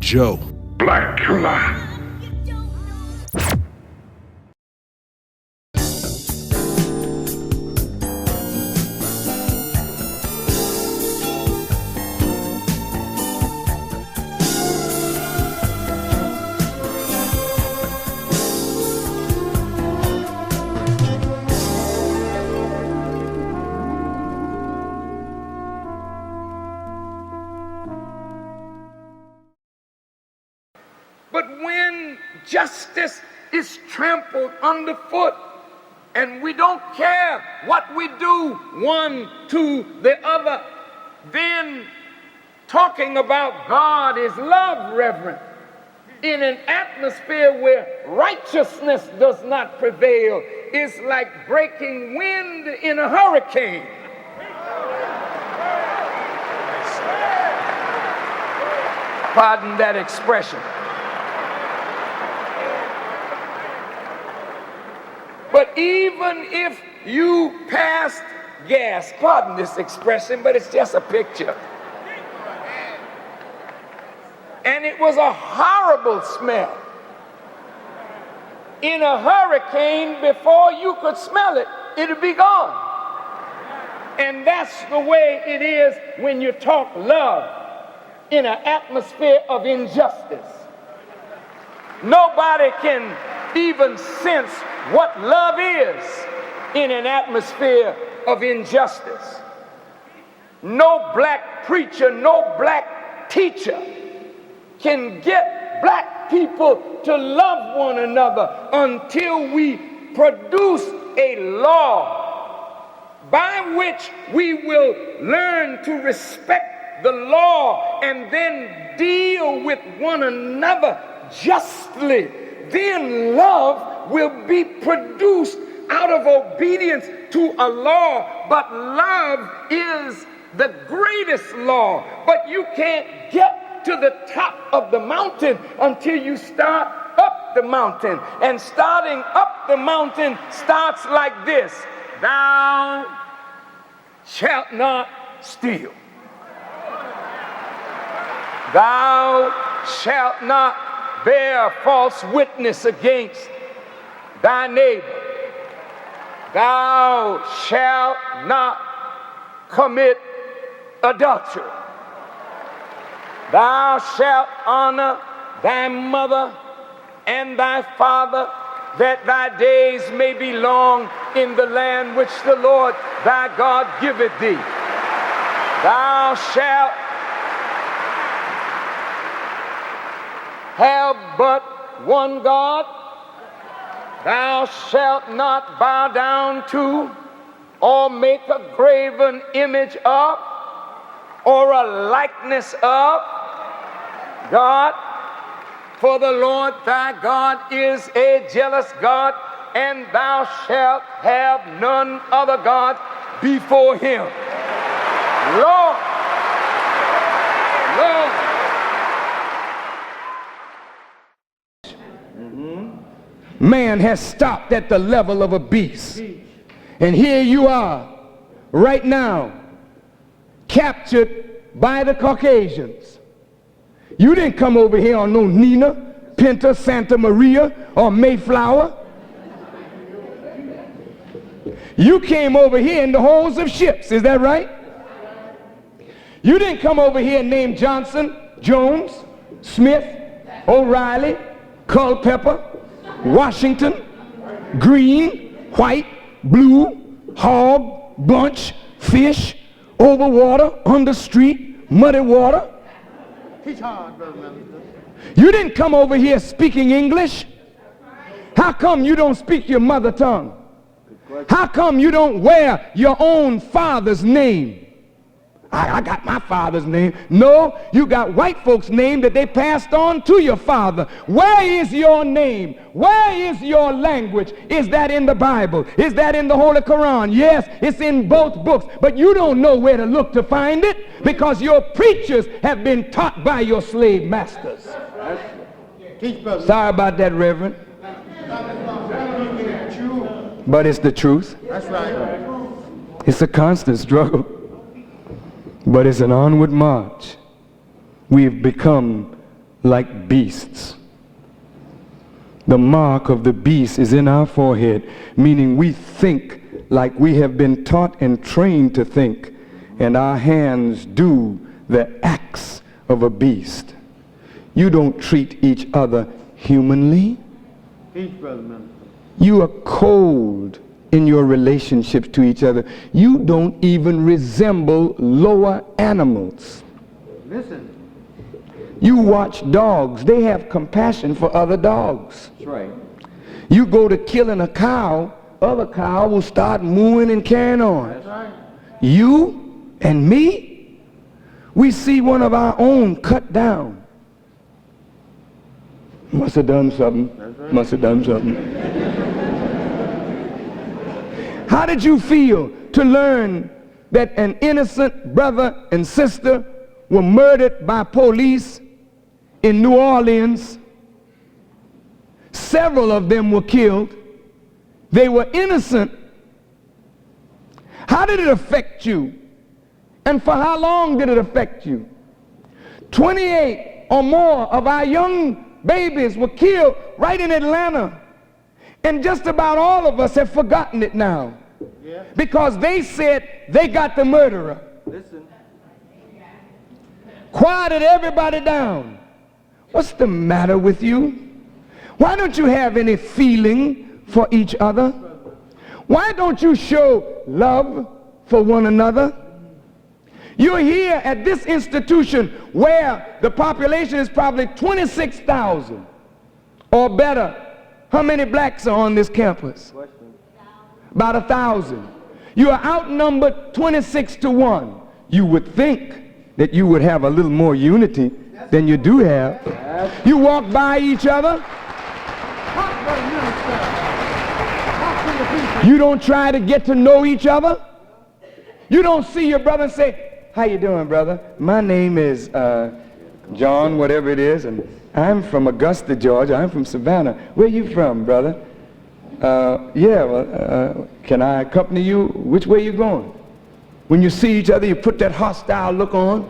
Joe. Blacula. But when justice is trampled underfoot and we don't care what we do one to the other, then talking about God is love, Reverend. In an atmosphere where righteousness does not prevail, it's like breaking wind in a hurricane. Pardon that expression. But even if you passed gas, pardon this expression, but it's just a picture, and it was a horrible smell, in a hurricane, before you could smell it, it'd be gone. And that's the way it is when you talk love in an atmosphere of injustice. Nobody can even sense what love is in an atmosphere of injustice. No black preacher, no black teacher can get black people to love one another until we produce a law by which we will learn to respect the law and then deal with one another justly. Then love will be produced out of obedience to a law. But love is the greatest law. But you can't get to the top of the mountain until you start up the mountain. And starting up the mountain starts like this: thou shalt not steal. Thou shalt not bear false witness against thy neighbor. Thou shalt not commit adultery. Thou shalt honor thy mother and thy father, that thy days may be long in the land which the Lord thy God giveth thee. Thou shalt have but one God. Thou shalt not bow down to or make a graven image of or a likeness of God. For the Lord thy God is a jealous God, and thou shalt have none other God before him. Lord, Lord. Man has stopped at the level of a beast. And here you are, right now, captured by the Caucasians. You didn't come over here on no Nina, Pinta, Santa Maria, or Mayflower. You came over here in the holds of ships, is that right? You didn't come over here named Johnson, Jones, Smith, O'Reilly, Culpeper, Washington, green, white, blue, hog, bunch, fish, over water, under street, muddy water. You didn't come over here speaking English. How come you don't speak your mother tongue? How come you don't wear your own father's name? I got my father's name. No, you got white folks' name that they passed on to your father. Where is your name? Where is your language? Is that in the Bible? Is that in the Holy Quran? Yes, it's in both books. But you don't know where to look to find it because your preachers have been taught by your slave masters. Sorry about that, Reverend. But it's the truth. That's right. It's a constant struggle. But it's an onward march. We've become like beasts. The mark of the beast is in our forehead, meaning we think like we have been taught and trained to think, and our hands do the acts of a beast. You don't treat each other humanly. You are cold in your relationships to each other. You don't even resemble lower animals. Listen. You watch dogs. They have compassion for other dogs. That's right. You go to killing a cow, other cow will start mooing and carrying on. That's right. You and me, we see one of our own cut down. Must have done something. Right. Must have done something. How did you feel to learn that an innocent brother and sister were murdered by police in New Orleans? Several of them were killed. They were innocent. How did it affect you? And for how long did it affect you? 28 or more of our young babies were killed right in Atlanta. And just about all of us have forgotten it now. Yeah. Because they said they got the murderer. Listen. Quieted everybody down. What's the matter with you? Why don't you have any feeling for each other? Why don't you show love for one another? You're here at this institution where the population is probably 26,000 or better. How many blacks are on this campus? About 1,000. You are outnumbered 26 to 1. You would think that you would have a little more unity than you do have. You walk by each other. You don't try to get to know each other. You don't see your brother and say, how you doing, brother? My name is John, whatever it is, and I'm from Augusta, Georgia. I'm from Savannah. Where you from, brother? Can I accompany you? Which way you going? When you see each other, you put that hostile look on,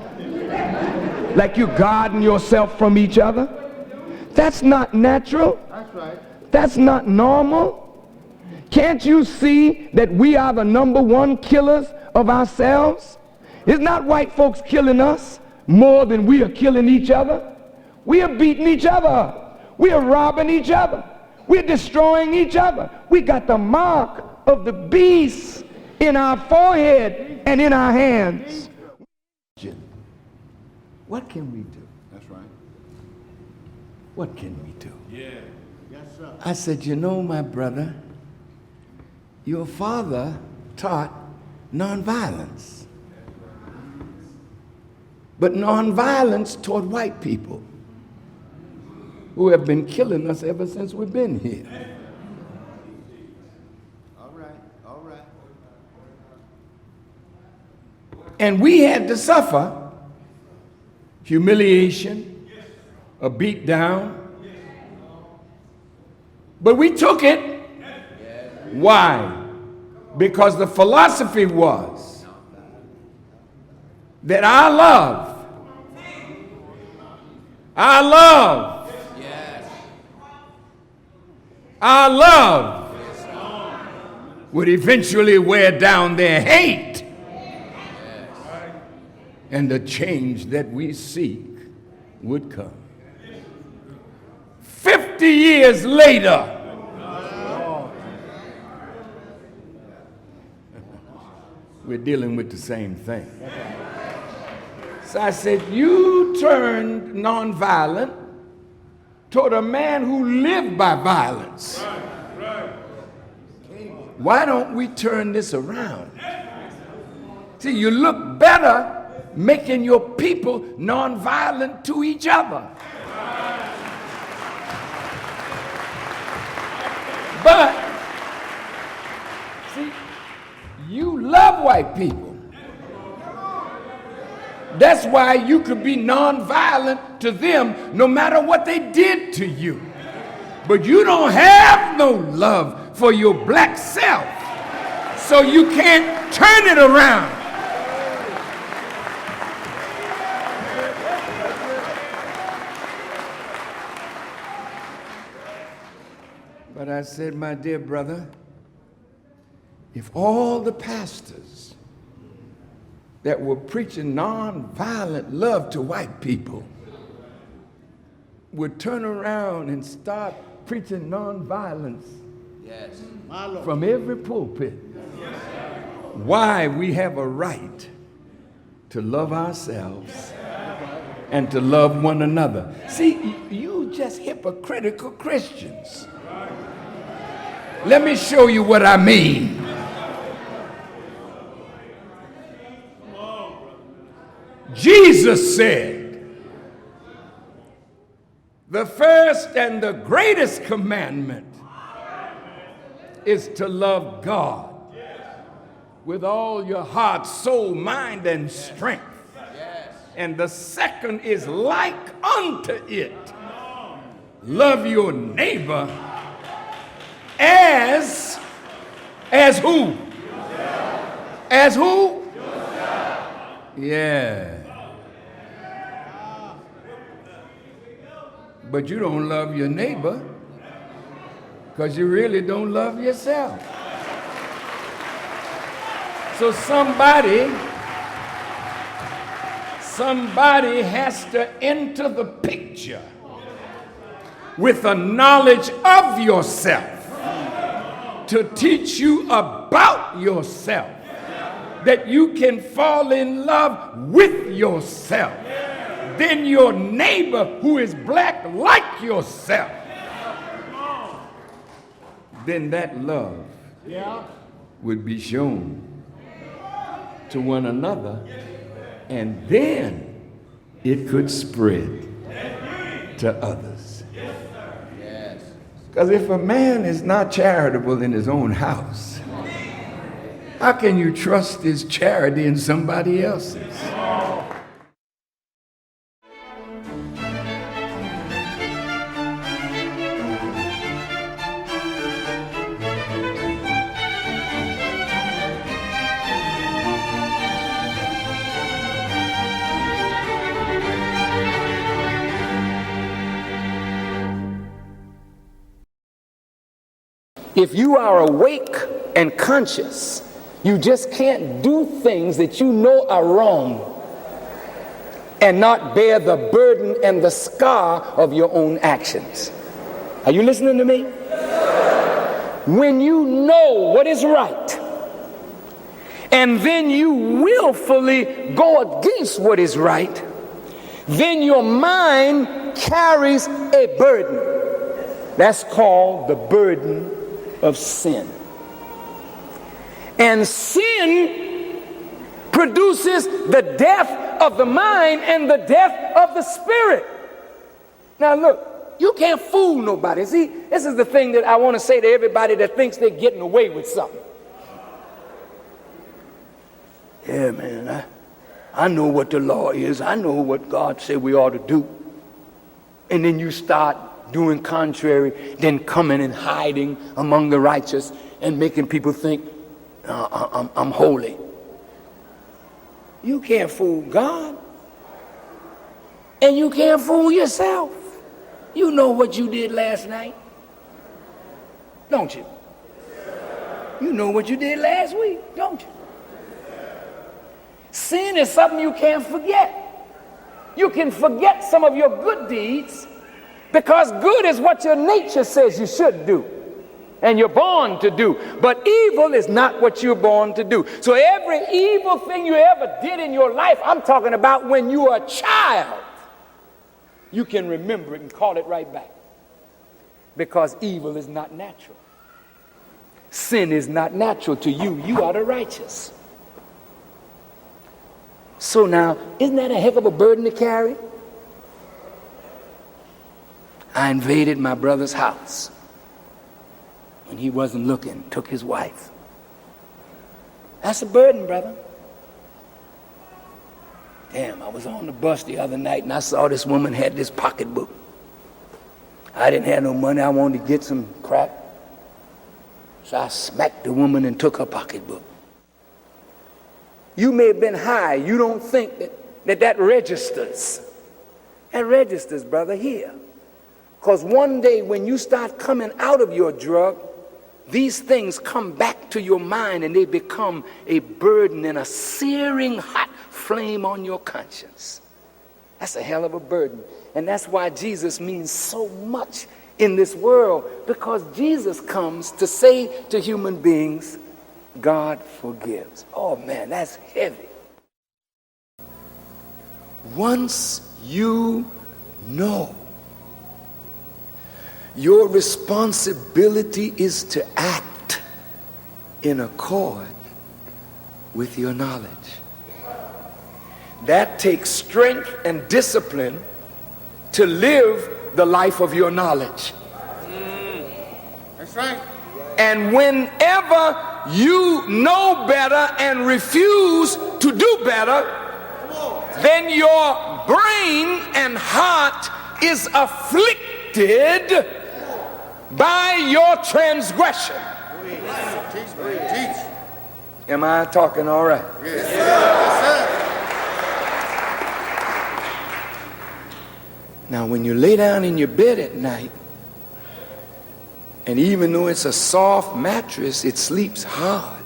like you're guarding yourself from each other. That's not natural. That's right. That's not normal. Can't you see that we are the #1 killers of ourselves? It's not white folks killing us more than we are killing each other. We are beating each other up. We are robbing each other. We're destroying each other. We got the mark of the beast in our forehead and in our hands. What can we do? That's right. What can we do? Yeah. Yes, sir. I said, you know, my brother, your father taught nonviolence. But nonviolence toward white people who have been killing us ever since we've been here. All right. All right. And we had to suffer humiliation, a beat down. But we took it. Why? Because the philosophy was that our love would eventually wear down their hate. And the change that we seek would come. 50 years later, we're dealing with the same thing. So I said, you turned nonviolent toward a man who lived by violence. Why don't we turn this around? See, you look better making your people nonviolent to each other. But, see, you love white people. That's why you could be nonviolent to them no matter what they did to you. But you don't have no love for your black self, so you can't turn it around. But I said, my dear brother, if all the pastors that were preaching nonviolent love to white people would turn around and start preaching nonviolence from every pulpit, why we have a right to love ourselves and to love one another. See, you just hypocritical Christians. Let me show you what I mean. Jesus said, the first and the greatest commandment is to love God with all your heart, soul, mind, and strength. And the second is like unto it. Love your neighbor as who? As who? Yeah. But you don't love your neighbor because you really don't love yourself. So somebody has to enter the picture with a knowledge of yourself to teach you about yourself, that you can fall in love with yourself. Then your neighbor who is black like yourself, then that love would be shown to one another, and then it could spread to others. Because if a man is not charitable in his own house, how can you trust his charity in somebody else's? If you are awake and conscious, you just can't do things that you know are wrong and not bear the burden and the scar of your own actions. Are you listening to me? When you know what is right and then you willfully go against what is right, then your mind carries a burden. That's called the burden of sin. And sin produces the death of the mind and the death of the spirit. Now look, you can't fool nobody. See, this is the thing that I want to say to everybody that thinks they're getting away with something. Yeah, man, I know what the law is. I know what God said we ought to do. And then you start doing contrary, then coming and hiding among the righteous and making people think, I'm holy. You can't fool God. And you can't fool yourself. You know what you did last night, don't you? You know what you did last week, don't you? Sin is something you can't forget. You can forget some of your good deeds because good is what your nature says you should do and you're born to do. But evil is not what you're born to do. So every evil thing you ever did in your life, I'm talking about when you were a child, you can remember it and call it right back. Because evil is not natural. Sin is not natural to you. You are the righteous. So now, isn't that a heck of a burden to carry? I invaded my brother's house when he wasn't looking, took his wife. That's a burden, brother. Damn, I was on the bus the other night and I saw this woman had this pocketbook. I didn't have no money. I wanted to get some crack. So I smacked the woman and took her pocketbook. You may have been high. You don't think that registers. That registers, brother, here. Because one day when you start coming out of your drug, these things come back to your mind and they become a burden and a searing hot flame on your conscience. That's a hell of a burden. And that's why Jesus means so much in this world, because Jesus comes to say to human beings, God forgives. Oh man, that's heavy. Once you know, your responsibility is to act in accord with your knowledge. That takes strength and discipline to live the life of your knowledge. That's right. And whenever you know better and refuse to do better, then your brain and heart is afflicted by your transgression. Teach. Am I talking all right? Yes, sir. Yes, sir. Now, when you lay down in your bed at night, and even though it's a soft mattress, it sleeps hard.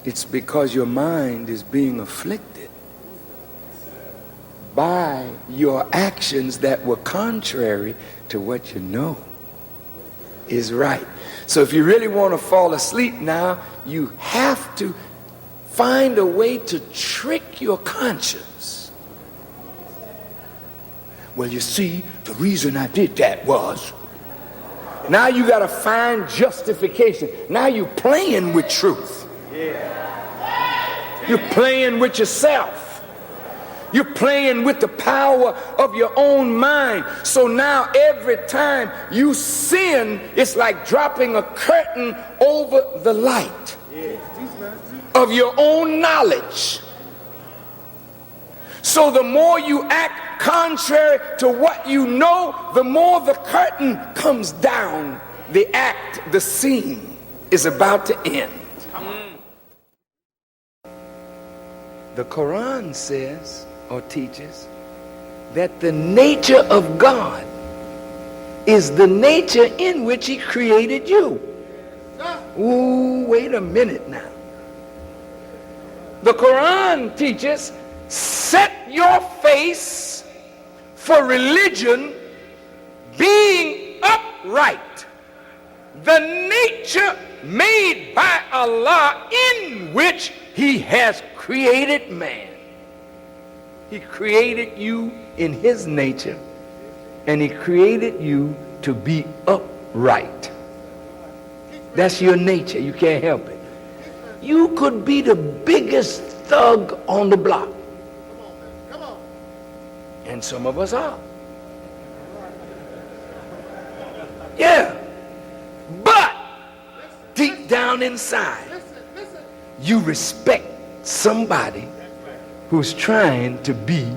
It's because your mind is being afflicted by your actions that were contrary to what you know is right. So if you really want to fall asleep now, you have to find a way to trick your conscience. Well, you see, the reason I did that was. Now you got to find justification. Now you're playing with truth. You're playing with yourself. You're playing with the power of your own mind. So now every time you sin, it's like dropping a curtain over the light of your own knowledge. So the more you act contrary to what you know, the more the curtain comes down. The act, the scene is about to end. The Quran says or teaches that the nature of God is the nature in which he created you. Ooh, wait a minute now. The Quran teaches, set your face for religion being upright. The nature made by Allah in which he has created man. He created you in his nature, and he created you to be upright. That's your nature. You can't help it. You could be the biggest thug on the block. Come on. And some of us are. Yeah. But deep down inside, you respect somebody who's trying to be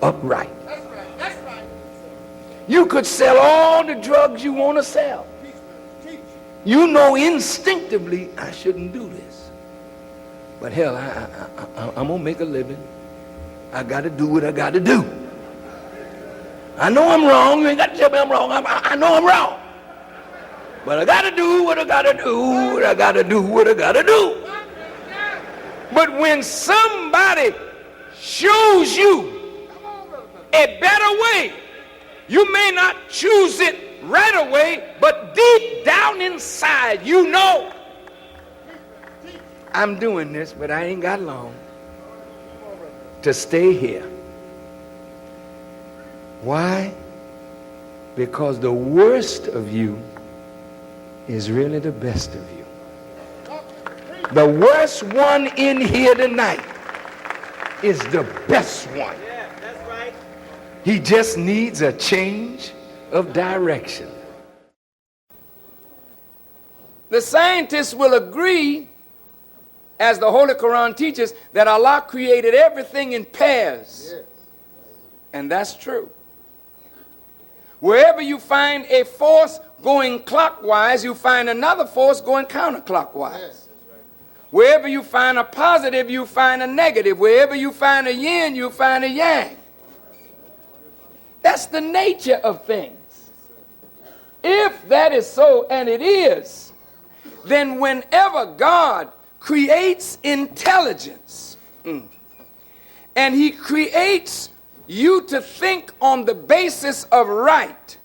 upright. That's right. You could sell all the drugs you want to sell. You know instinctively, I shouldn't do this. But hell, I'm going to make a living. I got to do what I got to do. I know I'm wrong. You ain't got to tell me I'm wrong. I know I'm wrong. But I got to do what I got to do. What I got to do. What I got to do. But when somebody shows you a better way, you may not choose it right away, but deep down inside, you know, I'm doing this, but I ain't got long to stay here. Why? Because the worst of you is really the best of you. The worst one in here tonight is the best one. Yeah, that's right. He just needs a change of direction. The scientists will agree, as the Holy Quran teaches, that Allah created everything in pairs. Yes. And that's true. Wherever you find a force going clockwise, you find another force going counterclockwise. Yes. Wherever you find a positive, you find a negative. Wherever you find a yin, you find a yang. That's the nature of things. If that is so, and it is, then whenever God creates intelligence, and he creates you to think on the basis of right,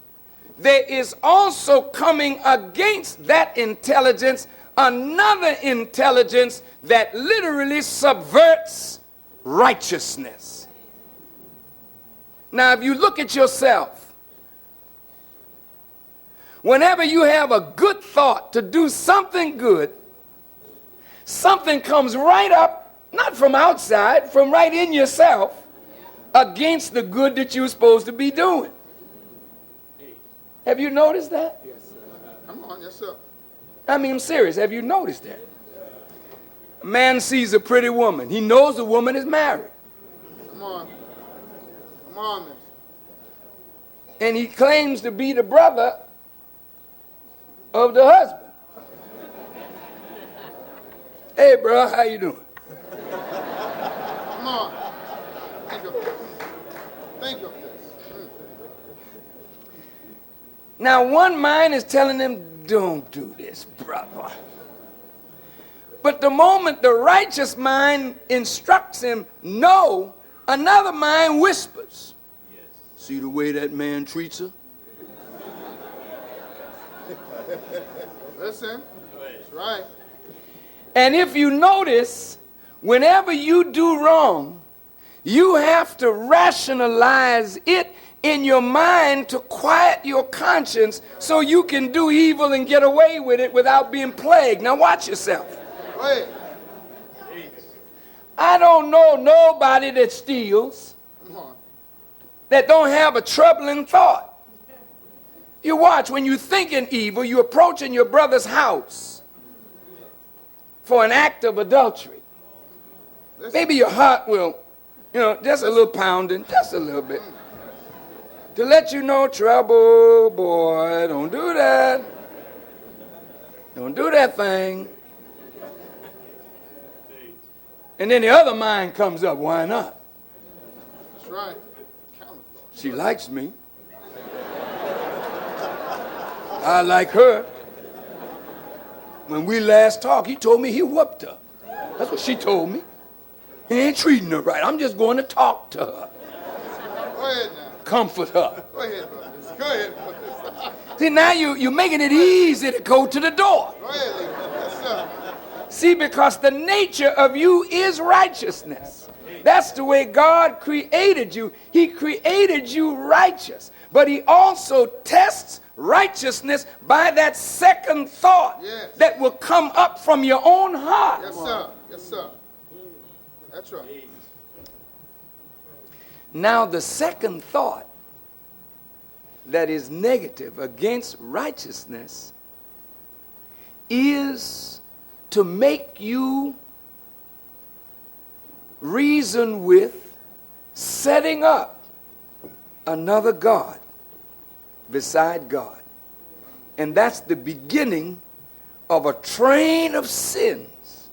there is also coming against that intelligence another intelligence that literally subverts righteousness. Now, if you look at yourself, whenever you have a good thought to do something good, something comes right up, not from outside, from right in yourself, against the good that you're supposed to be doing. Have you noticed that? Yes, sir. Come on, yes, sir. I mean, I'm serious. Have you noticed that? A man sees a pretty woman. He knows the woman is married. Come on. Come on, miss. And he claims to be the brother of the husband. Hey, bro, how you doing? Come on. Think of this. Think of this. Now, one mind is telling him, don't do this, brother. But the moment the righteous mind instructs him, no, another mind whispers. Yes. See the way that man treats her? Listen. That's right. And if you notice, whenever you do wrong, you have to rationalize it in your mind to quiet your conscience so you can do evil and get away with it without being plagued. Now watch yourself. Wait. I don't know nobody that steals Come on. that don't have a troubling thought. You watch, when you're thinking evil, you're approaching your brother's house for an act of adultery. Maybe your heart will, just a little pounding, just a little bit. To let you know, trouble, boy, don't do that. Don't do that thing. And then the other mind comes up, why not? That's right. She likes me. I like her. When we last talked, he told me he whooped her. That's what she told me. He ain't treating her right. I'm just going to talk to her. Go ahead now. Comfort her. Go ahead, brothers. Go ahead, brothers. See, now you're making it easy to go to the door. Go ahead, Lee. Yes, sir. See, because the nature of you is righteousness. That's the way God created you. He created you righteous. But he also tests righteousness by that second thought that will come up from your own heart. Yes, sir. Yes, sir. That's right. Now, the second thought that is negative against righteousness is to make you reason with setting up another God beside God. And that's the beginning of a train of sins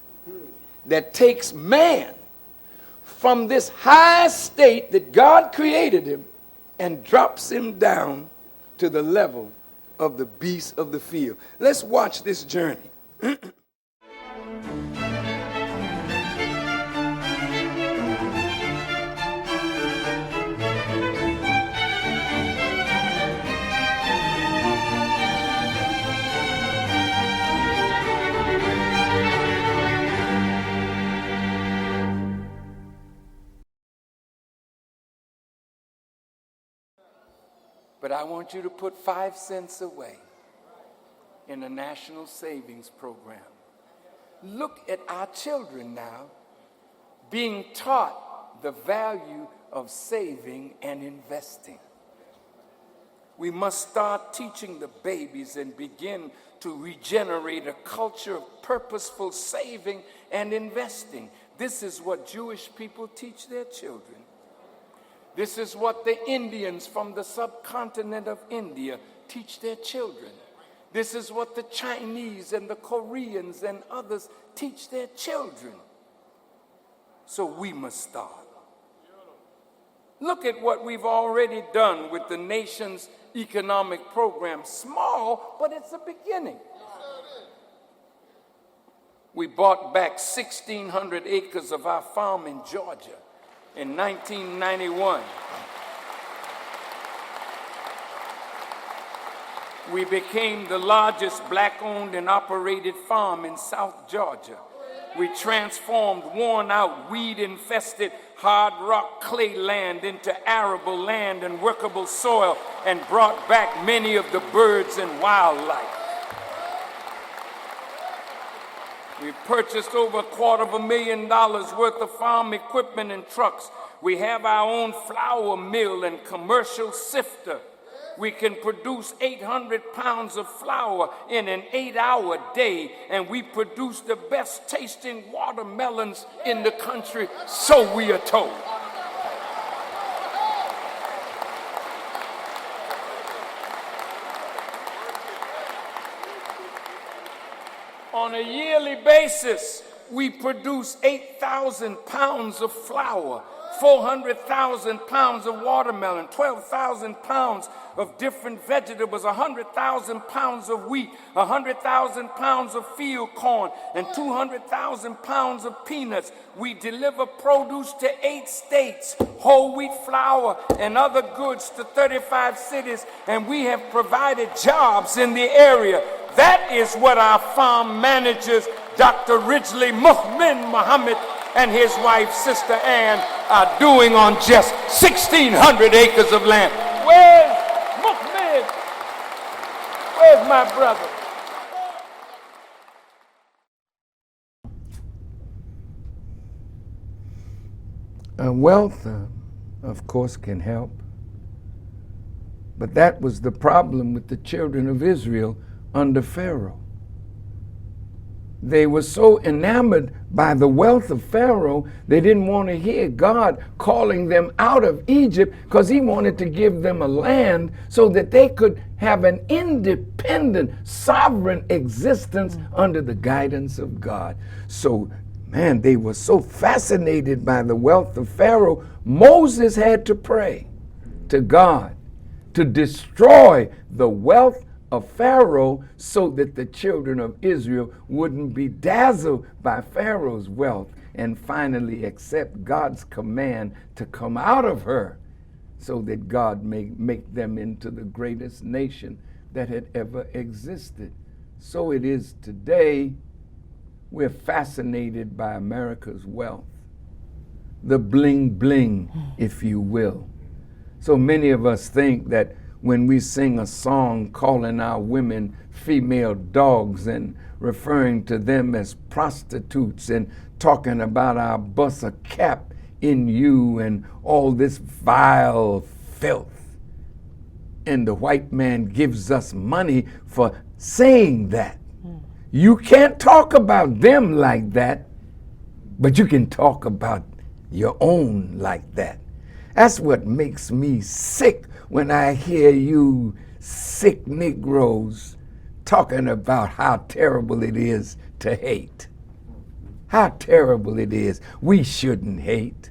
that takes man from this high state that God created him and drops him down to the level of the beasts of the field. Let's watch this journey. But I want you to put 5 cents away in the National Savings Program. Look at our children now being taught the value of saving and investing. We must start teaching the babies and begin to regenerate a culture of purposeful saving and investing. This is what Jewish people teach their children. This is what the Indians from the subcontinent of India teach their children. This is what the Chinese and the Koreans and others teach their children. So we must start. Look at what we've already done with the nation's economic program. Small, but it's a beginning. We bought back 1,600 acres of our farm in Georgia in 1991. We became the largest black-owned and operated farm in South Georgia. We transformed worn-out, weed-infested, hard rock clay land into arable land and workable soil and brought back many of the birds and wildlife. We purchased over $250,000 worth of farm equipment and trucks. We have our own flour mill and commercial sifter. We can produce 800 pounds of flour in an 8-hour day, and we produce the best tasting watermelons in the country, so we are told. On a yearly basis, we produce 8,000 pounds of flour, 400,000 pounds of watermelon, 12,000 pounds of different vegetables, 100,000 pounds of wheat, 100,000 pounds of field corn, and 200,000 pounds of peanuts. We deliver produce to 8 states, whole wheat flour and other goods to 35 cities, and we have provided jobs in the area. That is what our farm managers, Dr. Ridgely Muhammad and his wife, Sister Ann, are doing on just 1,600 acres of land. Where's Muhammad? Where's my brother? Wealth, of course, can help. But that was the problem with the children of Israel under Pharaoh. They were so enamored by the wealth of Pharaoh, they didn't want to hear God calling them out of Egypt, because he wanted to give them a land so that they could have an independent, sovereign existence under the guidance of God. So, man, they were so fascinated by the wealth of Pharaoh, Moses had to pray to God to destroy the wealth of Pharaoh so that the children of Israel wouldn't be dazzled by Pharaoh's wealth and finally accept God's command to come out of her so that God may make them into the greatest nation that had ever existed. So it is today. We're fascinated by America's wealth, the bling bling, if you will. So many of us think that when we sing a song calling our women female dogs and referring to them as prostitutes and talking about our bust a cap in you and all this vile filth, and the white man gives us money for saying that. You can't talk about them like that, but you can talk about your own like that. That's what makes me sick when I hear you sick Negroes talking about how terrible it is to hate. How terrible it is. We shouldn't hate.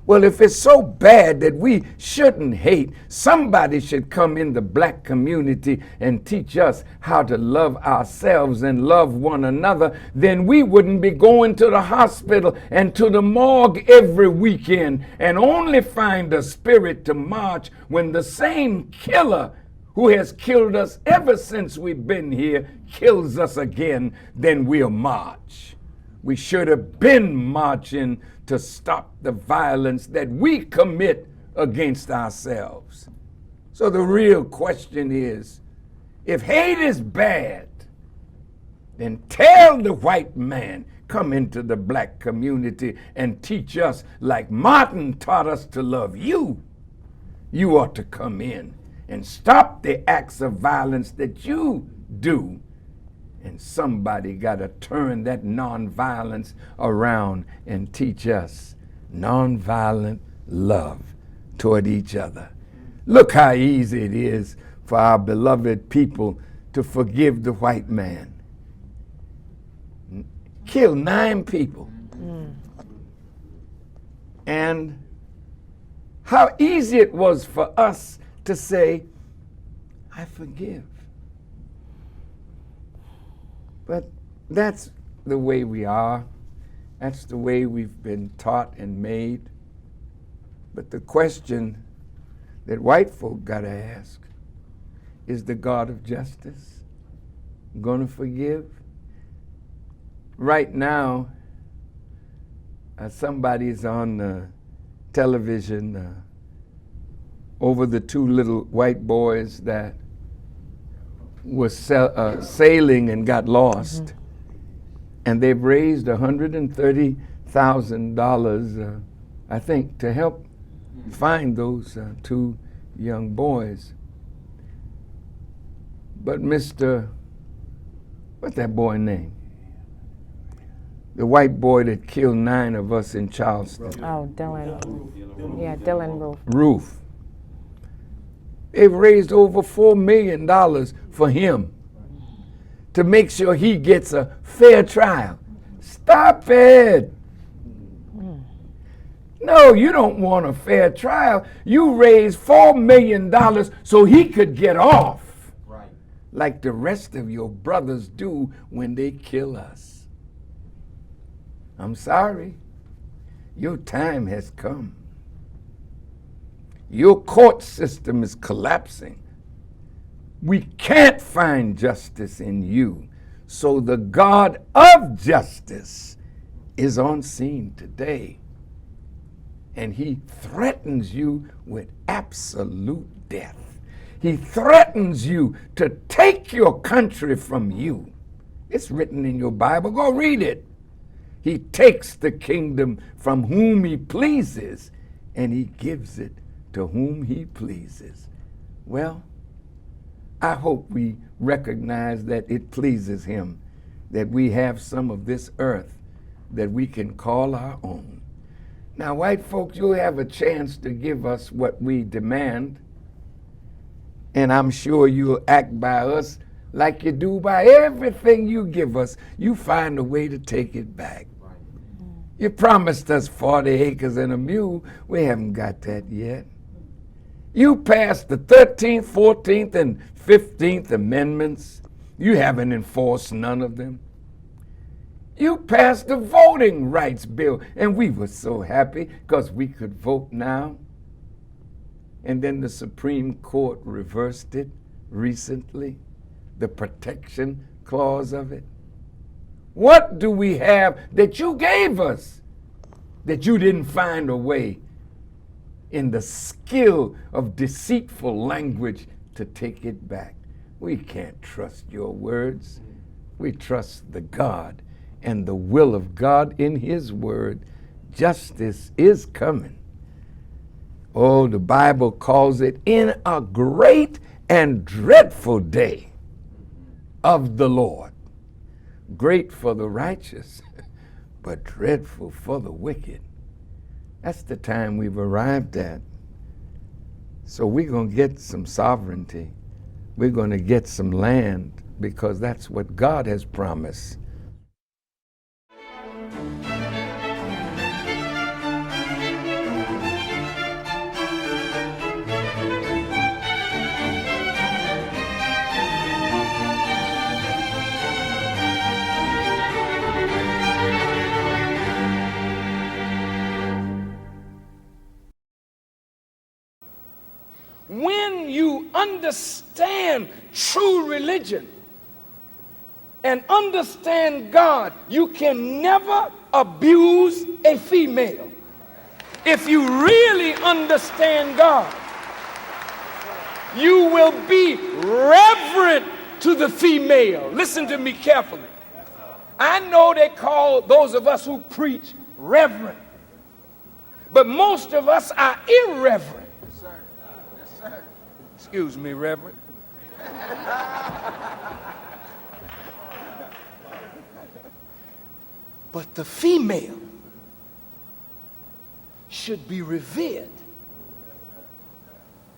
Well, if it's so bad that we shouldn't hate, somebody should come in the black community and teach us how to love ourselves and love one another. Then we wouldn't be going to the hospital and to the morgue every weekend and only find a spirit to march when the same killer who has killed us ever since we've been here kills us again. Then we'll march. We should have been marching to stop the violence that we commit against ourselves. So the real question is, if hate is bad, then tell the white man, come into the black community and teach us like Martin taught us to love you. You ought to come in and stop the acts of violence that you do. And somebody got to turn that nonviolence around and teach us nonviolent love toward each other. Look how easy it is for our beloved people to forgive the white man. Kill 9 people. And How easy it was for us to say, I forgive. But that's the way we are. That's the way we've been taught and made. But the question that white folk got to ask, is the God of justice going to forgive? Right now, somebody's on television over the two little white boys that were sailing and got lost. Mm-hmm. And they've raised $130,000, I think, to help find those two young boys. But Mr. What's that boy name? The white boy that killed 9 of us in Charleston. Oh, Dylan. Yeah, Dylan Roof. Roof. They've raised over $4 million for him to make sure he gets a fair trial. Stop it. No, you don't want a fair trial. You raised $4 million so he could get off. Right. Like the rest of your brothers do when they kill us. I'm sorry. Your time has come. Your court system is collapsing. We can't find justice in you. So the God of justice is on scene today. And he threatens you with absolute death. He threatens you to take your country from you. It's written in your Bible. Go read it. He takes the kingdom from whom he pleases, and he gives it to whom he pleases. Well, I hope we recognize that it pleases him, that we have some of this earth that we can call our own. Now, white folks, you'll have a chance to give us what we demand, and I'm sure you'll act by us like you do by everything you give us. You find a way to take it back. You promised us 40 acres and a mule. We haven't got that yet. You passed the 13th, 14th, and 15th Amendments. You haven't enforced none of them. You passed the voting rights bill, and we were so happy because we could vote now. And then the Supreme Court reversed it recently, the protection clause of it. What do we have that you gave us that you didn't find a way in the skill of deceitful language to take it back? We can't trust your words. We trust the God and the will of God in his word. Justice is coming. Oh, the Bible calls it in a great and dreadful day of the Lord. Great for the righteous, but dreadful for the wicked. That's the time we've arrived at. So we're going to get some sovereignty. We're going to get some land because that's what God has promised. When you understand true religion and understand God, you can never abuse a female. If you really understand God, you will be reverent to the female. Listen to me carefully. I know they call those of us who preach reverent, but most of us are irreverent. Excuse me, Reverend. But the female should be revered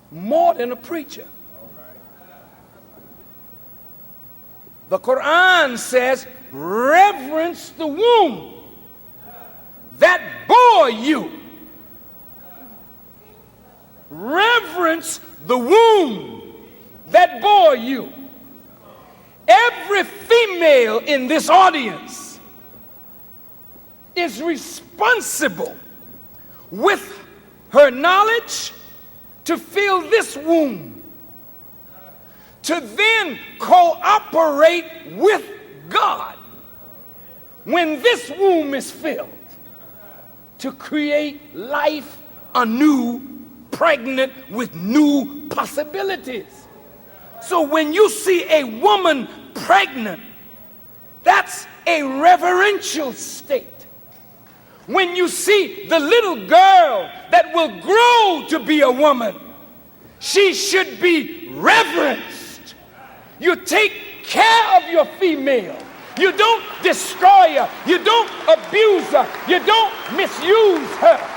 more than a preacher. The Quran says, reverence the womb that bore you. reverence the womb that bore you. Every female in this audience is responsible with her knowledge to fill this womb, to then cooperate with God when this womb is filled, to create life anew, pregnant with new possibilities. So when you see a woman pregnant, that's a reverential state. When you see the little girl that will grow to be a woman, she should be reverenced. You take care of your female. You don't destroy her. You don't abuse her. You don't misuse her.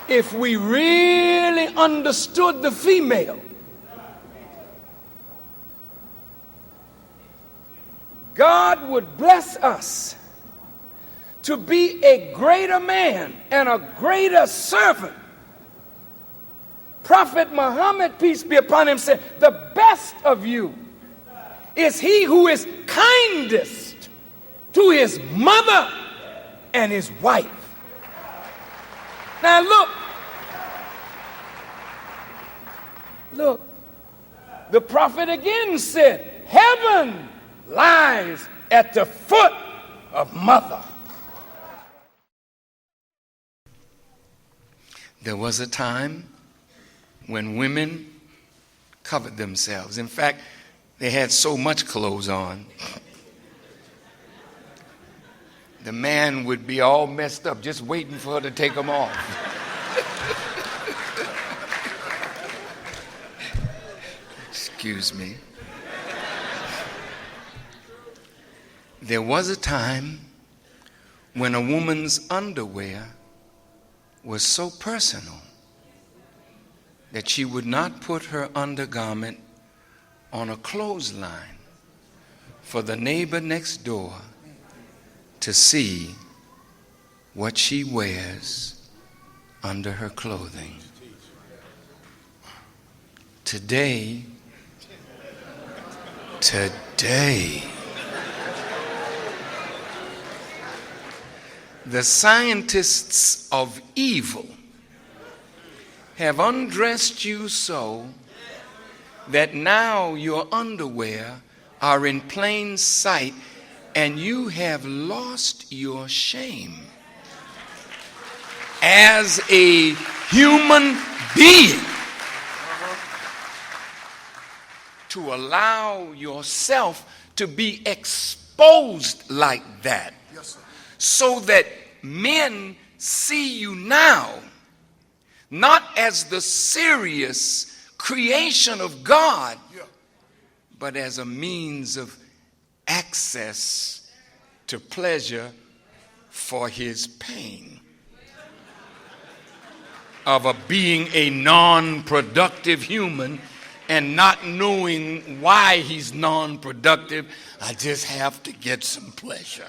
If we really understood the female, God would bless us to be a greater man and a greater servant. Prophet Muhammad, peace be upon him, said, the best of you is he who is kindest to his mother and his wife. Now look, the prophet again said, heaven lies at the foot of mother. There was a time when women covered themselves. In fact, they had so much clothes on. The man would be all messed up just waiting for her to take them off. Excuse me. There was a time when a woman's underwear was so personal that she would not put her undergarment on a clothesline for the neighbor next door to see what she wears under her clothing. Today, the scientists of evil have undressed you so that now your underwear are in plain sight and you have lost your shame as a human being to allow yourself to be exposed like that. Yes, sir. So that men see you now not as the serious creation of God, but as a means of access to pleasure for his pain of being a non-productive human and not knowing why he's non-productive. I just have to get some pleasure.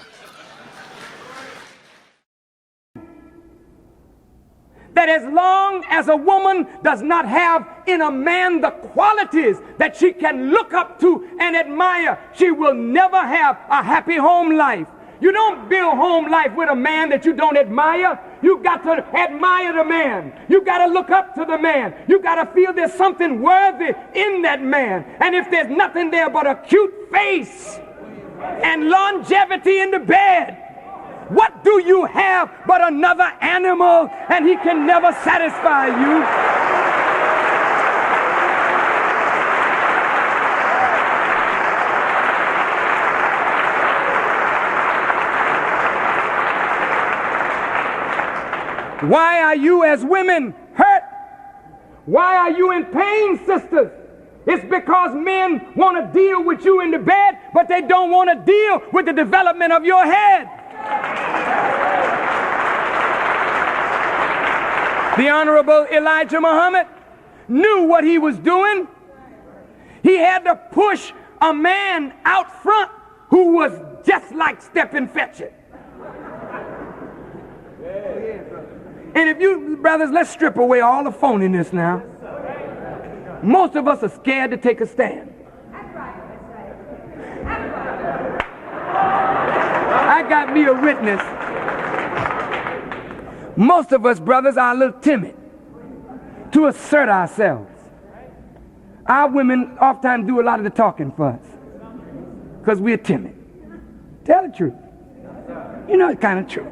That as long as a woman does not have in a man the qualities that she can look up to and admire, she will never have a happy home life. You don't build home life with a man that you don't admire. You got to admire the man. You got to look up to the man. You got to feel there's something worthy in that man. And if there's nothing there but a cute face and longevity in the bed, what do you have but another animal, and he can never satisfy you? Why are you as women hurt? Why are you in pain, sisters? It's because men want to deal with you in the bed, but they don't want to deal with the development of your head. The Honorable Elijah Muhammad knew what he was doing. He had to push a man out front who was just like Stephen Fetchit. And if you, brothers, let's strip away all the phoniness now. Most of us are scared to take a stand. I got me a witness. Most of us, brothers, are a little timid to assert ourselves. Our women oftentimes do a lot of the talking for us because we're timid. Tell the truth. You know it's kind of true.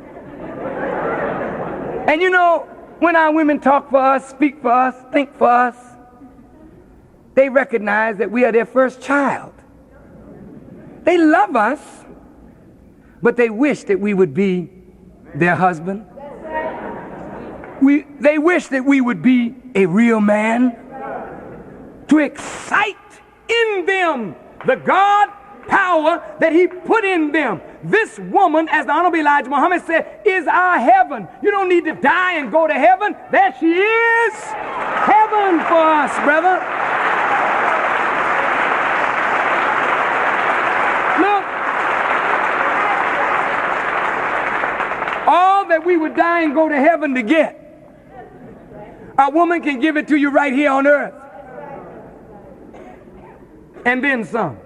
And you know, when our women talk for us, speak for us, think for us, they recognize that we are their first child. They love us, but they wish that we would be their husband. They wish that we would be a real man to excite in them the God power that he put in them. This woman, as the Honorable Elijah Muhammad said, is our heaven. You don't need to die and go to heaven. There she is. Heaven for us, brother. Look. All that we would die and go to heaven to get, a woman can give it to you right here on earth. And then some.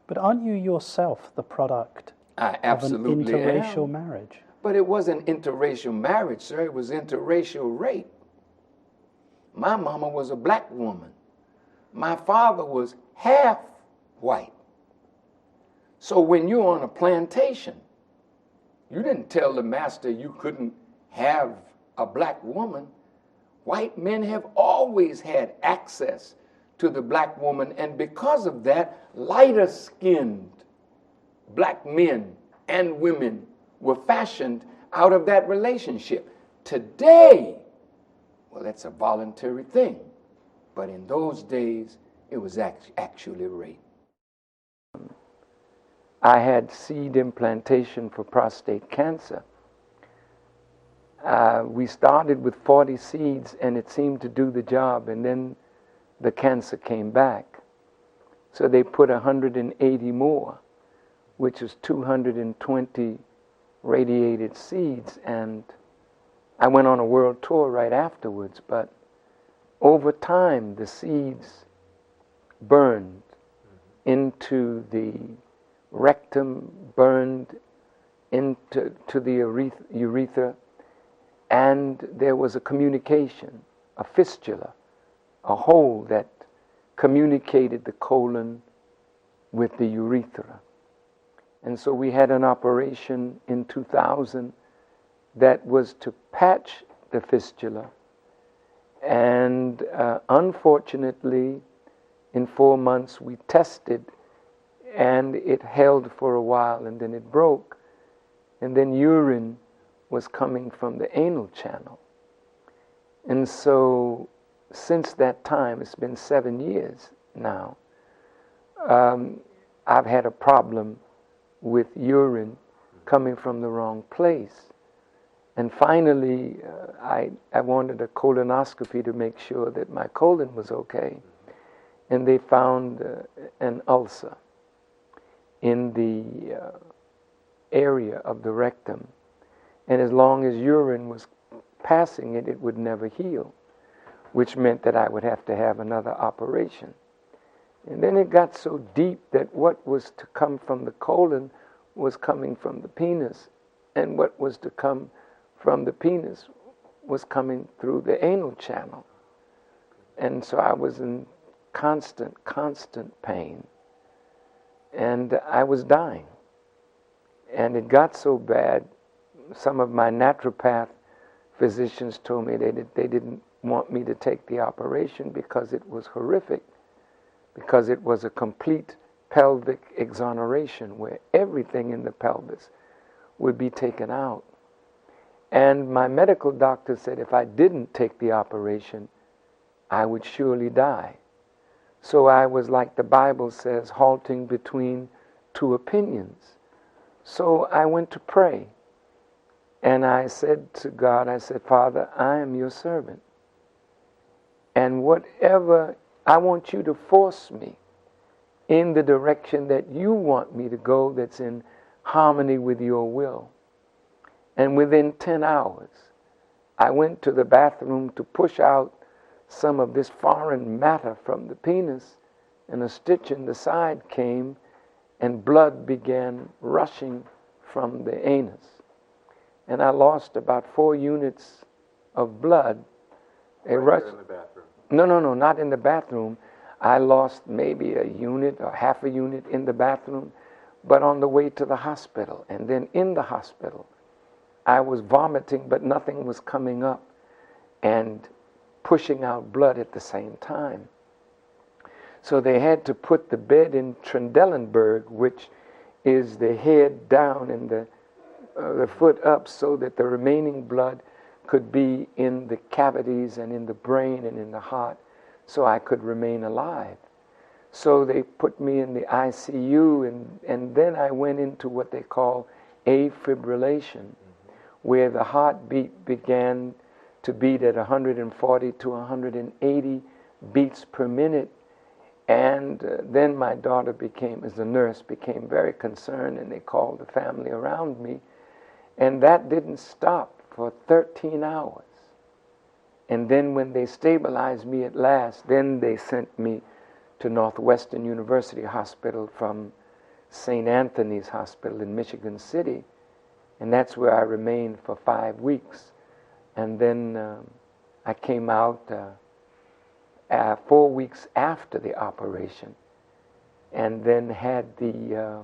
But aren't you yourself the product of an interracial marriage? But it wasn't interracial marriage, sir. It was interracial rape. My mama was a black woman. My father was half white. So when you're on a plantation, you didn't tell the master you couldn't have a black woman. White men have always had access to the black woman, and because of that, lighter-skinned black men and women were fashioned out of that relationship. Today, well, that's a voluntary thing, but in those days, it was actually rape. I had seed implantation for prostate cancer. We started with 40 seeds, and it seemed to do the job, and then the cancer came back. So they put 180 more, which is 220 radiated seeds. And I went on a world tour right afterwards, but over time the seeds burned into the rectum, burned into the urethra, and there was a communication, a fistula, a hole that communicated the colon with the urethra. And so we had an operation in 2000 that was to patch the fistula. And unfortunately, in 4 months we tested, and it held for a while, and then it broke. And then urine was coming from the anal channel. And so since that time, it's been 7 years now, I've had a problem with urine coming from the wrong place. And finally, I wanted a colonoscopy to make sure that my colon was okay. And they found an ulcer in the area of the rectum. And as long as urine was passing it, it would never heal, which meant that I would have to have another operation. And then it got so deep that what was to come from the colon was coming from the penis, and what was to come from the penis was coming through the anal channel. And so I was in constant pain, and I was dying. And it got so bad, some of my naturopath physicians told me they didn't want me to take the operation because it was horrific, because it was a complete pelvic exoneration, where everything in the pelvis would be taken out. And my medical doctor said if I didn't take the operation, I would surely die. So I was, like the Bible says, halting between two opinions. So I went to pray. And I said to God, I said, Father, I am your servant. And whatever, I want you to force me in the direction that you want me to go, that's in harmony with your will. And within 10 hours, I went to the bathroom to push out some of this foreign matter from the penis, and a stitch in the side came, and blood began rushing from the anus. And I lost about 4 units of blood. Right in the bathroom? No, not in the bathroom. I lost maybe a unit or half a unit in the bathroom, but on the way to the hospital. And then in the hospital, I was vomiting, but nothing was coming up, and pushing out blood at the same time. So they had to put the bed in Trendelenburg, which is the head down and the foot up, so that the remaining blood could be in the cavities and in the brain and in the heart, so I could remain alive. So they put me in the ICU, and then I went into what they call afibrillation, where the heartbeat began to beat at 140 to 180 beats per minute. And then my daughter as a nurse, became very concerned, and they called the family around me. And that didn't stop for 13 hours. And then when they stabilized me at last, then they sent me to Northwestern University Hospital from St. Anthony's Hospital in Michigan City. And that's where I remained for 5 weeks. And then I came out 4 weeks after the operation, and then had the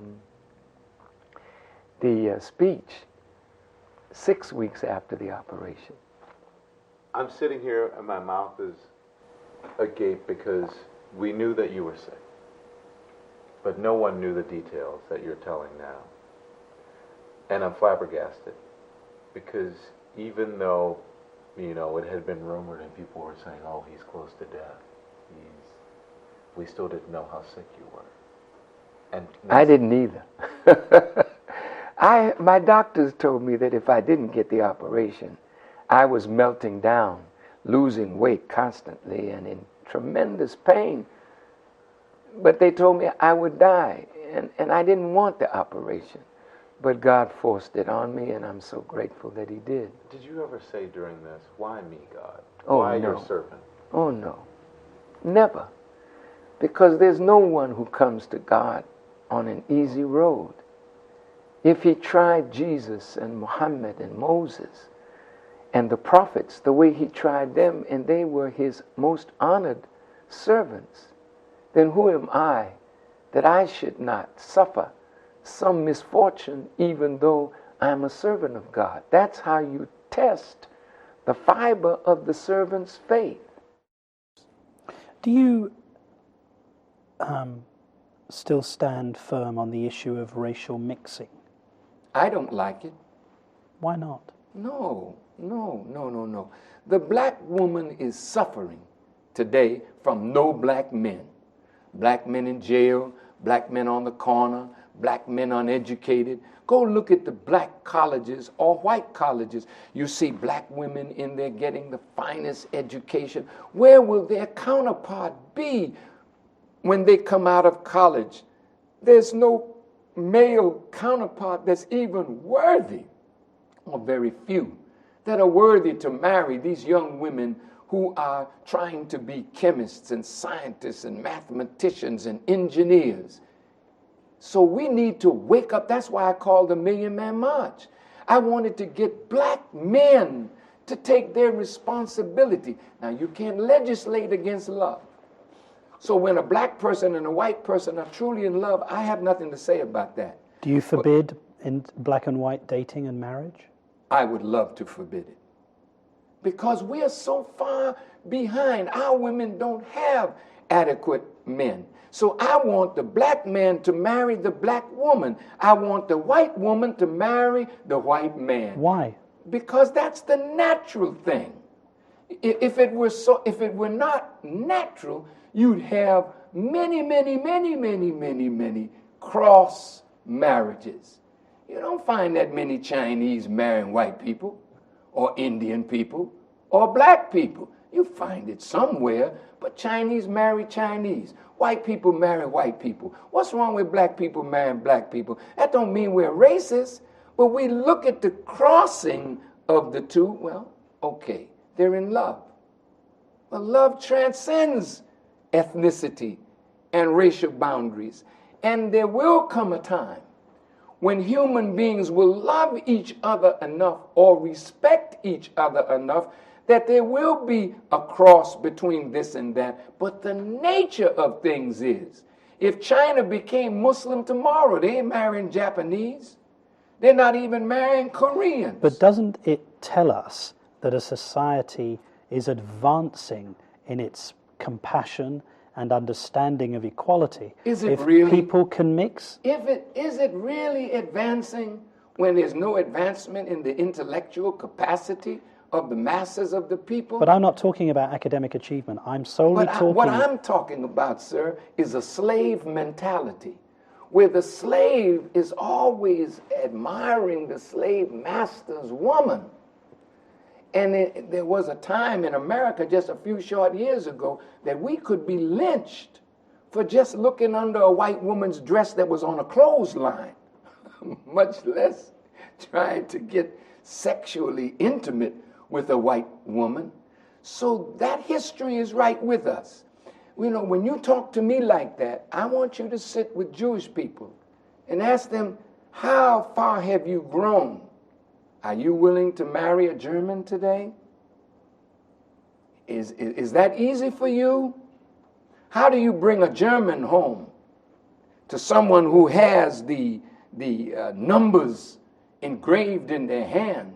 speech 6 weeks after the operation. I'm sitting here and my mouth is agape because we knew that you were sick, but no one knew the details that you're telling now. And I'm flabbergasted because even though, you know, it had been rumored and people were saying, oh, he's close to death, we still didn't know how sick you were. And I didn't either. My doctors told me that if I didn't get the operation, I was melting down, losing weight constantly and in tremendous pain. But they told me I would die, and I didn't want the operation. But God forced it on me, and I'm so grateful that he did. Did you ever say during this, why me, God? Oh, why no. your servant? Oh, no. Never. Because there's no one who comes to God on an easy road. If he tried Jesus and Muhammad and Moses and the prophets the way he tried them, and they were his most honored servants, then who am I that I should not suffer some misfortune even though I'm a servant of God? That's how you test the fiber of the servant's faith. Do you still stand firm on the issue of racial mixing? I don't like it. Why not? No. The black woman is suffering today from no black men. Black men in jail, black men on the corner, black men uneducated. Go look at the black colleges or white colleges. You see black women in there getting the finest education. Where will their counterpart be when they come out of college? There's no male counterpart that's even worthy, or very few, that are worthy to marry these young women who are trying to be chemists and scientists and mathematicians and engineers. So we need to wake up. That's why I called the Million Man March. I wanted to get black men to take their responsibility. Now, you can't legislate against love. So when a black person and a white person are truly in love, I have nothing to say about that. Do you forbid in black and white dating and marriage? I would love to forbid it. Because we are so far behind. Our women don't have adequate men. So I want the black man to marry the black woman. I want the white woman to marry the white man. Why? Because that's the natural thing. If it were not natural, you'd have many cross marriages. You don't find that many Chinese marrying white people, or Indian people, or black people. You find it somewhere, but Chinese marry Chinese. White people marry white people. What's wrong with black people marrying black people? That don't mean we're racist, but we look at the crossing of the two. Well, okay, they're in love. But love transcends ethnicity and racial boundaries. And there will come a time when human beings will love each other enough or respect each other enough that there will be a cross between this and that. But the nature of things is, if China became Muslim tomorrow, they ain't marrying Japanese. They're not even marrying Koreans. But doesn't it tell us that a society is advancing in its compassion and understanding of equality? Is it if really? People can mix? Is it really advancing when there's no advancement in the intellectual capacity of the masses of the people? But I'm not talking about academic achievement. I'm solely talking... What I'm talking about, sir, is a slave mentality, where the slave is always admiring the slave master's woman. And there was a time in America just a few short years ago that we could be lynched for just looking under a white woman's dress that was on a clothesline, much less trying to get sexually intimate with a white woman. So that history is right with us. You know, when you talk to me like that, I want you to sit with Jewish people and ask them, how far have you grown? Are you willing to marry a German today? Is that easy for you? How do you bring a German home to someone who has the numbers engraved in their hand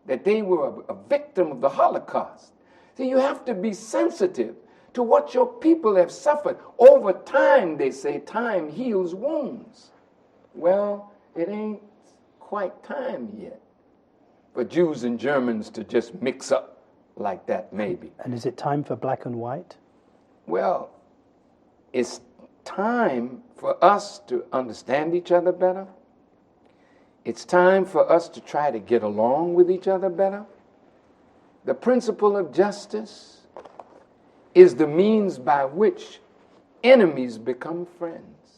that they were a victim of the Holocaust? See, you have to be sensitive to what your people have suffered. Over time, they say, time heals wounds. Well, it ain't quite time yet for Jews and Germans to just mix up like that, maybe. And is it time for black and white? Well, it's time for us to understand each other better. It's time for us to try to get along with each other better. The principle of justice is the means by which enemies become friends.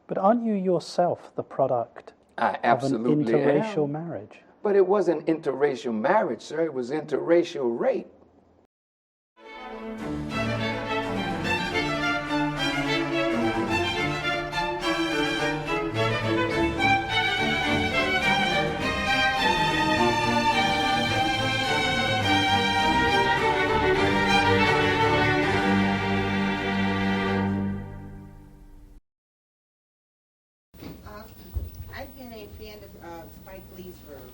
But aren't you yourself the product of an interracial marriage? But it wasn't interracial marriage, sir. It was interracial rape.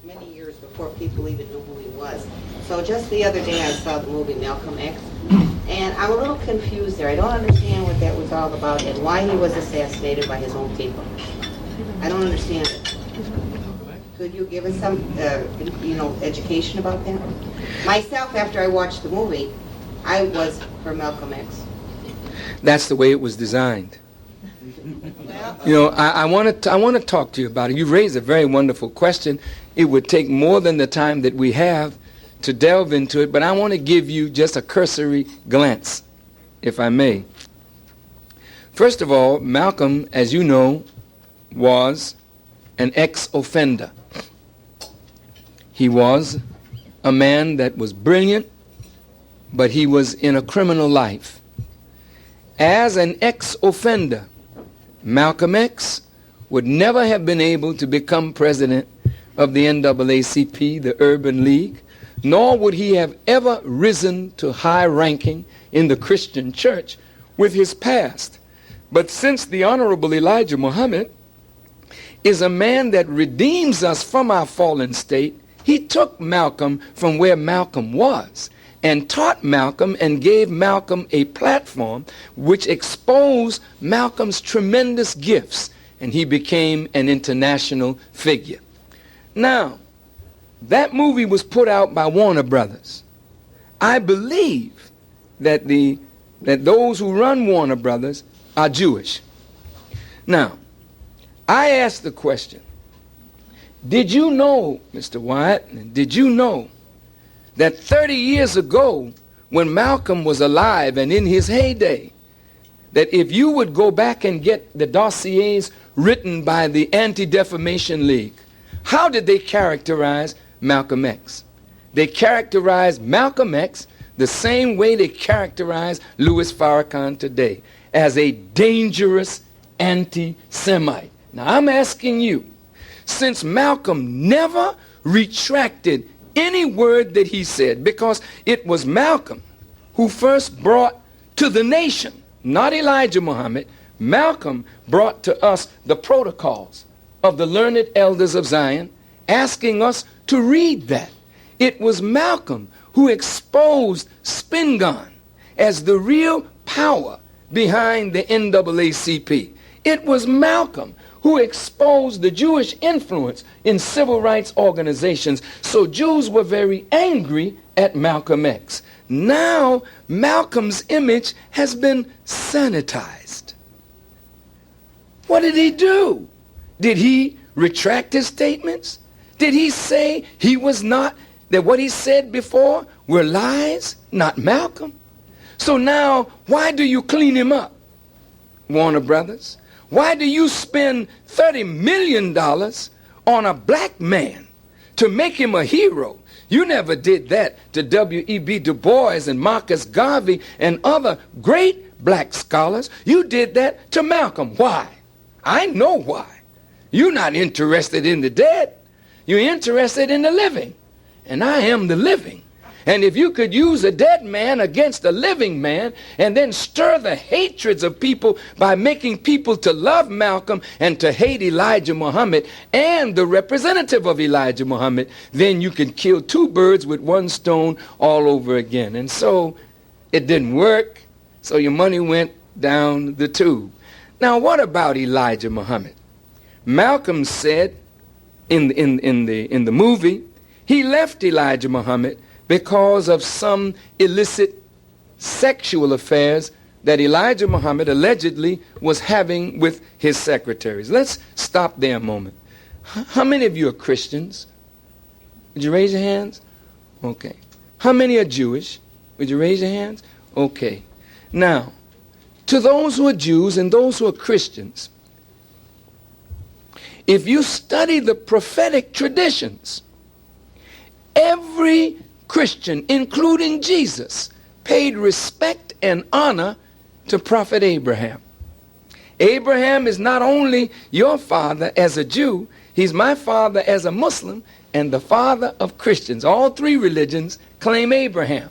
Many years before people even knew who he was. So just the other day I saw the movie Malcolm X, and I'm a little confused there. I don't understand what that was all about and why he was assassinated by his own people. I don't understand it. Could you give us some, education about that? Myself, after I watched the movie, I was for Malcolm X. That's the way it was designed. You know, I want to talk to you about it. You've raised a very wonderful question. It would take more than the time that we have to delve into it, but I want to give you just a cursory glance, if I may. First of all, Malcolm, as you know, was an ex-offender. He was a man that was brilliant, but he was in a criminal life. As an ex-offender, Malcolm X would never have been able to become president of the NAACP, the Urban League, nor would he have ever risen to high ranking in the Christian church with his past. But since the Honorable Elijah Muhammad is a man that redeems us from our fallen state, he took Malcolm from where Malcolm was and taught Malcolm and gave Malcolm a platform which exposed Malcolm's tremendous gifts, and he became an international figure. Now, that movie was put out by Warner Brothers. I believe that those who run Warner Brothers are Jewish. Now, I asked the question, did you know, Mr. Wyatt, did you know that 30 years ago, when Malcolm was alive and in his heyday, that if you would go back and get the dossiers written by the Anti-Defamation League, how did they characterize Malcolm X? They characterized Malcolm X the same way they characterize Louis Farrakhan today, as a dangerous anti-Semite. Now I'm asking you, since Malcolm never retracted any word that he said, because it was Malcolm who first brought to the nation, not Elijah Muhammad, Malcolm brought to us the protocols of the learned elders of Zion, asking us to read that. It was Malcolm who exposed Spingarn as the real power behind the NAACP. It was Malcolm who exposed the Jewish influence in civil rights organizations. So Jews were very angry at Malcolm X. Now Malcolm's image has been sanitized. What did he do? Did he retract his statements? Did he say he was not, that what he said before were lies? Not Malcolm. So now, why do you clean him up, Warner Brothers? Why do you spend $30 million on a black man to make him a hero? You never did that to W.E.B. Du Bois and Marcus Garvey and other great black scholars. You did that to Malcolm. Why? I know why. You're not interested in the dead. You're interested in the living. And I am the living. And if you could use a dead man against a living man and then stir the hatreds of people by making people to love Malcolm and to hate Elijah Muhammad and the representative of Elijah Muhammad, then you can kill two birds with one stone all over again. And so it didn't work, so your money went down the tube. Now what about Elijah Muhammad? Malcolm said in the movie, he left Elijah Muhammad because of some illicit sexual affairs that Elijah Muhammad allegedly was having with his secretaries. Let's stop there a moment. How many of you are Christians? Would you raise your hands? Okay. How many are Jewish? Would you raise your hands? Okay. Now, to those who are Jews and those who are Christians, if you study the prophetic traditions, every Christian, including Jesus, paid respect and honor to Prophet Abraham. Abraham is not only your father as a Jew, he's my father as a Muslim and the father of Christians. All three religions claim Abraham.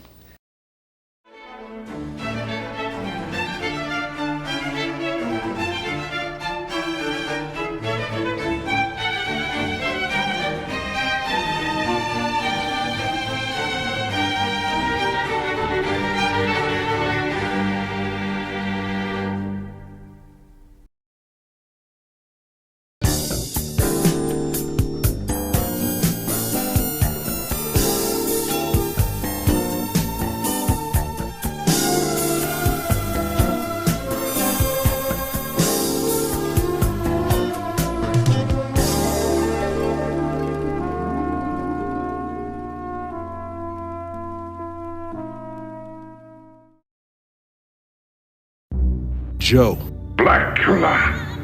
Joe. Blacula.